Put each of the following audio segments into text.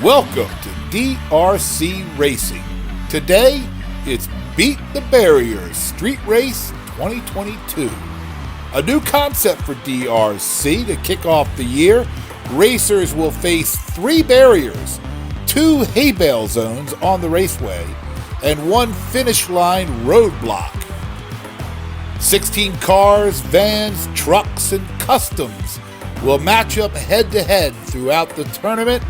Welcome to DRC Racing. Today, it's Beat the Barriers Street Race 2022. A new concept for DRC to kick off the year. Racers will face 3 barriers, 2 hay bale zones on the raceway, and 1 finish line roadblock. 16 cars, vans, trucks, and customs will match up head-to-head throughout the tournament.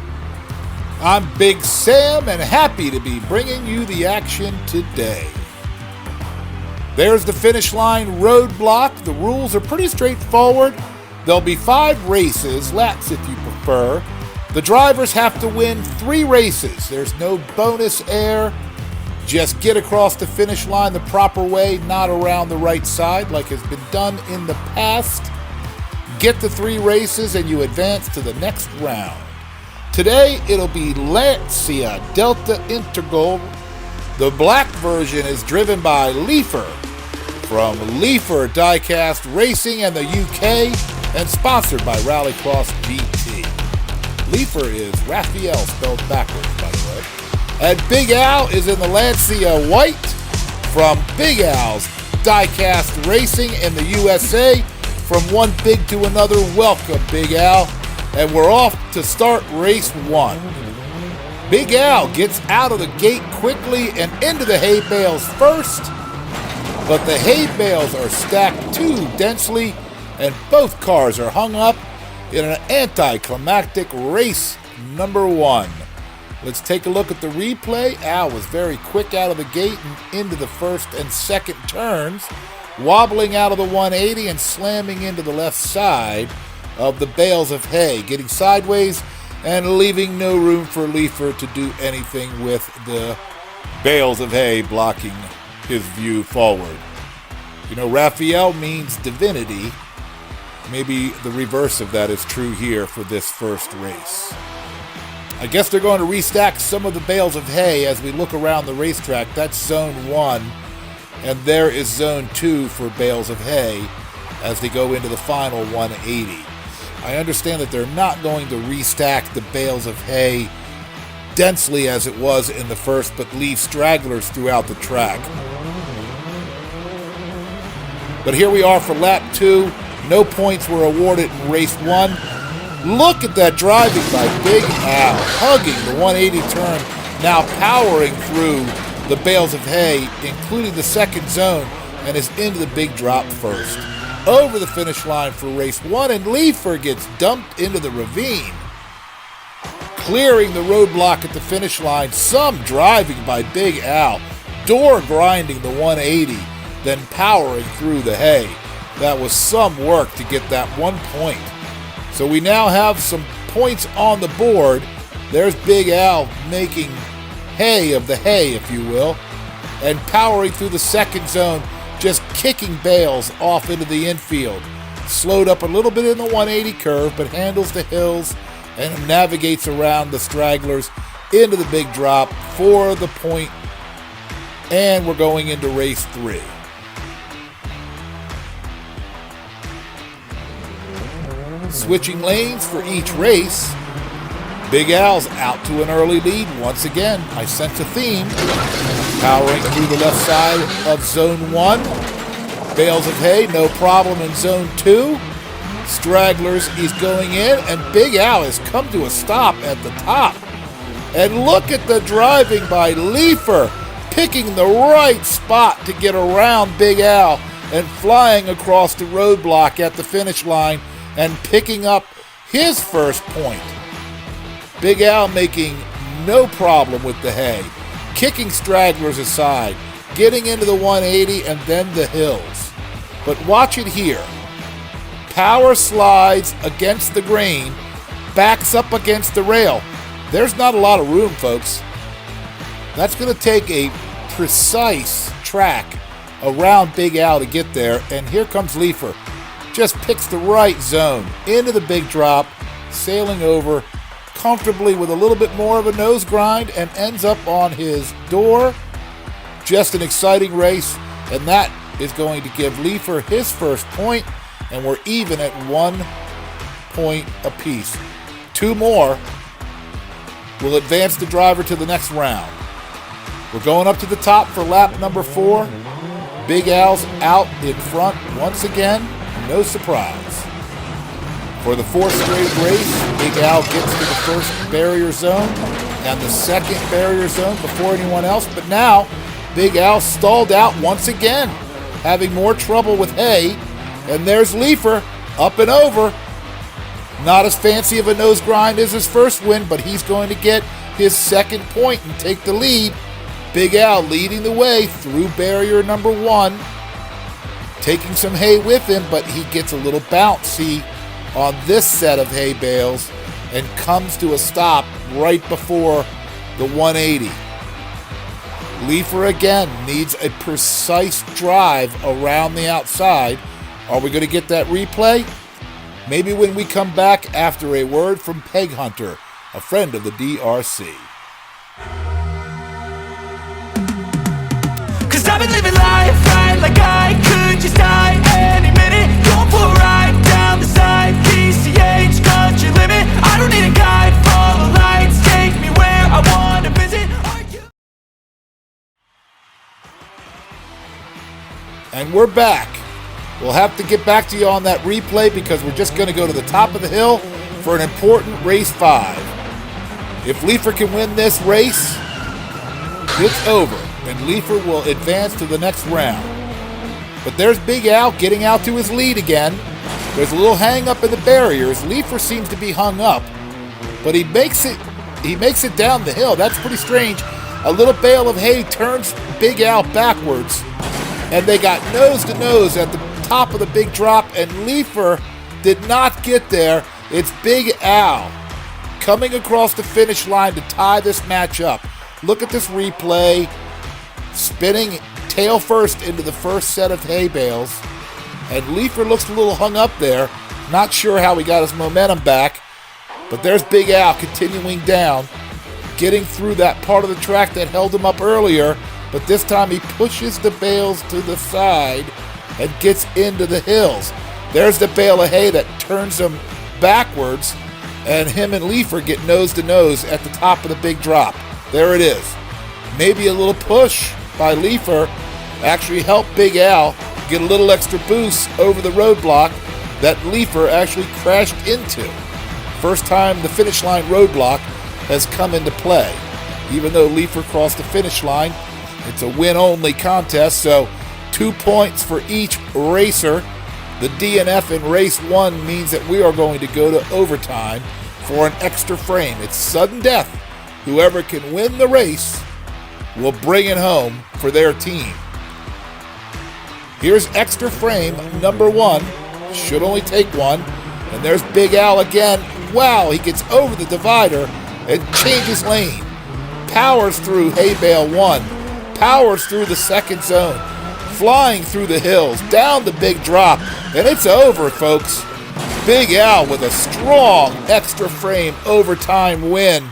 I'm Big Sam and happy to be bringing you the action today. There's the finish line roadblock. The rules are pretty straightforward. There'll be 5 races, laps if you prefer. The drivers have to win 3 races. There's no bonus air. Just get across the finish line the proper way, not around the right side like has been done in the past. Get the 3 races and you advance to the next round. Today it'll be Lancia Delta Integral. The black version is driven by Leifer from Diecast Racing in the UK and sponsored by Rallycross GT. Leifer is Raphael spelled backwards, by the way. And Big Al is in the Lancia White from Big Al's Diecast Racing in the USA. From one big to another, welcome Big Al. And we're off to start race 1. Big Al gets out of the gate quickly and into the hay bales first. But the hay bales are stacked too densely and both cars are hung up in an anticlimactic race number 1. Let's take a look at the replay. Al was very quick out of the gate and into the first and second turns, wobbling out of the 180 and slamming into the left side of the bales of hay, getting sideways and leaving no room for Leifer to do anything with the bales of hay blocking his view forward. You know, Raphael means divinity. Maybe the reverse of that is true here for this first race. I guess they're going to restack some of the bales of hay as we look around the racetrack. That's zone 1, and there is zone 2 for bales of hay as they go into the final 180. I understand that they're not going to restack the bales of hay densely as it was in the first, but leave stragglers throughout the track. But here we are for lap 2. No points were awarded in race 1. Look at that driving by Big Al, hugging the 180 turn, now powering through the bales of hay, including the second zone, and is into the big drop first. Over the finish line for race 1, and Leifer gets dumped into the ravine. Clearing the roadblock at the finish line, some driving by Big Al, door grinding the 180, then powering through the hay. That was some work to get that 1 point. So we now have some points on the board. There's Big Al making hay of the hay, if you will, and powering through the second zone, just kicking bales off into the infield. Slowed up a little bit in the 180 curve, but handles the hills and navigates around the stragglers into the big drop for the point. And we're going into race 3. Switching lanes for each race. Big Al's out to an early lead once again. I sense a theme. Powering through the left side of zone 1. Bales of hay, no problem in zone 2. Stragglers is going in, and Big Al has come to a stop at the top. And look at the driving by Leifer, picking the right spot to get around Big Al and flying across the roadblock at the finish line and picking up his first point. Big Al making no problem with the hay, kicking stragglers aside, getting into the 180 and then the hills. But watch it here. Power slides against the grain, backs up against the rail. There's not a lot of room, folks. That's going to take a precise track around Big Al to get there, and here comes Leifer. Just picks the right zone into the big drop, sailing over comfortably with a little bit more of a nose grind and ends up on his door. Just an exciting race, and that is going to give Leifer his first point, and we're even at 1 point apiece. 2 more will advance the driver to the next round. We're going up to the top for lap number 4. Big Al's out in front once again. No surprise. For the 4th straight race, Big Al gets to the first barrier zone and the second barrier zone before anyone else. But now, Big Al stalled out once again, having more trouble with hay. And there's Leifer up and over. Not as fancy of a nose grind as his first win, but he's going to get his second point and take the lead. Big Al leading the way through barrier number 1. Taking some hay with him, but he gets a little bouncy on this set of hay bales and comes to a stop right before the 180. Leifer again needs a precise drive around the outside. Are we going to get that replay? Maybe when we come back after a word from Peghunter, a friend of the DRC. Cause I've been living life right like I could just die any minute. Going for a ride down the side, PCH, country limit. I don't need a guide, follow lights, take me where I want to visit. And we're back. We'll have to get back to you on that replay because we're just going to go to the top of the hill for an important race 5. If Leifer can win this race, it's over, and Leifer will advance to the next round. But there's Big Al getting out to his lead again. There's a little hang up in the barriers. Leifer seems to be hung up, but he makes it down the hill. That's pretty strange. A little bale of hay turns Big Al backwards, and they got nose to nose at the top of the big drop, and Leifer did not get there. It's Big Al coming across the finish line to tie this match up. Look at this replay. Spinning tail first into the first set of hay bales, and Leifer looks a little hung up there. Not sure how he got his momentum back, but there's Big Al continuing down, getting through that part of the track that held him up earlier, but this time he pushes the bales to the side and gets into the hills. There's the bale of hay that turns him backwards, and him and Leifer get nose to nose at the top of the big drop. There it is. Maybe a little push by Leifer actually helped Big Al get a little extra boost over the roadblock that Leifer actually crashed into. First time the finish line roadblock has come into play. Even though Leifer crossed the finish line, it's a win-only contest, so 2 points for each racer. The DNF in race 1 means that we are going to go to overtime for an extra frame. It's sudden death. Whoever can win the race will bring it home for their team. Here's extra frame number 1. Should only take 1. And there's Big Al again. Wow, he gets over the divider and changes lane. Powers through hay bale 1. Powers through the second zone. Flying through the hills, down the big drop, and it's over, folks. Big Al with a strong extra frame overtime win.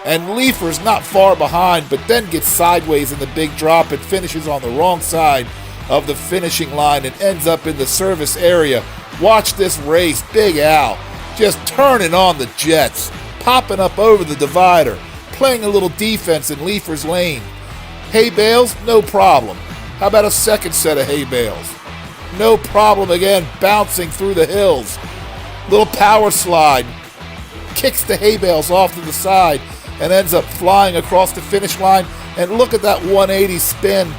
And Leifer's not far behind, but then gets sideways in the big drop and finishes on the wrong side of the finishing line and ends up in the service area. Watch this race. Big Al just turning on the jets, popping up over the divider, playing a little defense in Leifer's lane. Hay bales, no problem. How about a second set of hay bales? No problem again, bouncing through the hills. Little power slide. Kicks the hay bales off to the side and ends up flying across the finish line. And look at that 180 spin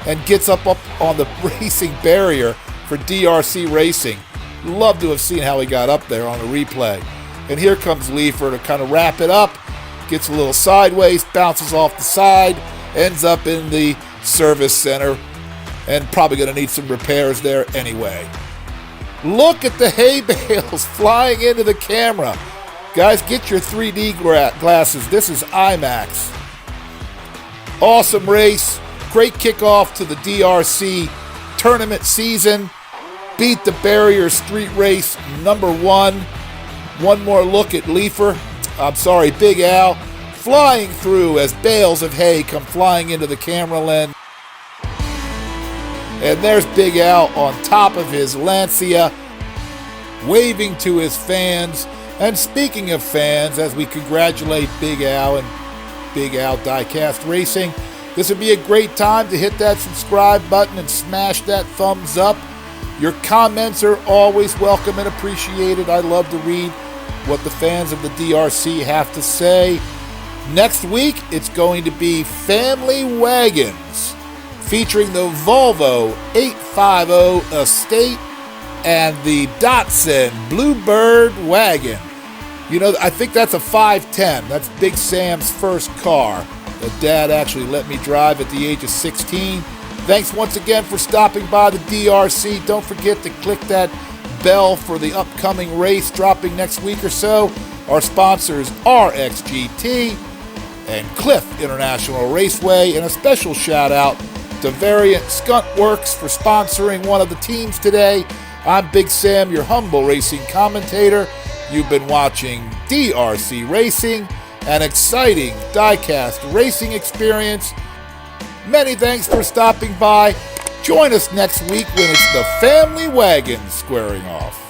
and gets up on the racing barrier for DRC Racing. Love to have seen how he got up there on the replay. And here comes Leifer to kind of wrap it up. Gets a little sideways, bounces off the side, ends up in the service center, and probably going to need some repairs there anyway. Look at the hay bales flying into the camera. Guys, get your 3D glasses. This is IMAX. Awesome race. Great kickoff to the DRC tournament season. Beat the barrier street race number 1. One more look at Big Al, flying through as bales of hay come flying into the camera lens. And there's Big Al on top of his Lancia, waving to his fans And speaking of fans, as we congratulate Big Al and Big Al Diecast Racing, this would be a great time to hit that subscribe button and smash that thumbs up. Your comments are always welcome and appreciated. I love to read what the fans of the DRC have to say. Next week, it's going to be Family Wagons, featuring the Volvo 850 Estate and the Datsun Bluebird wagon. You know, I think that's a 510. That's Big Sam's first car that Dad actually let me drive at the age of 16. Thanks once again for stopping by the DRC. Don't forget to click that bell for the upcoming race dropping next week or so. Our sponsors are XGT and Cliff International Raceway, and a special shout out to Variant Skunt Works for sponsoring one of the teams today. I'm Big Sam, your humble racing commentator. You've been watching DRC Racing, an exciting diecast racing experience. Many thanks for stopping by. Join us next week when it's the Family Wagons squaring off.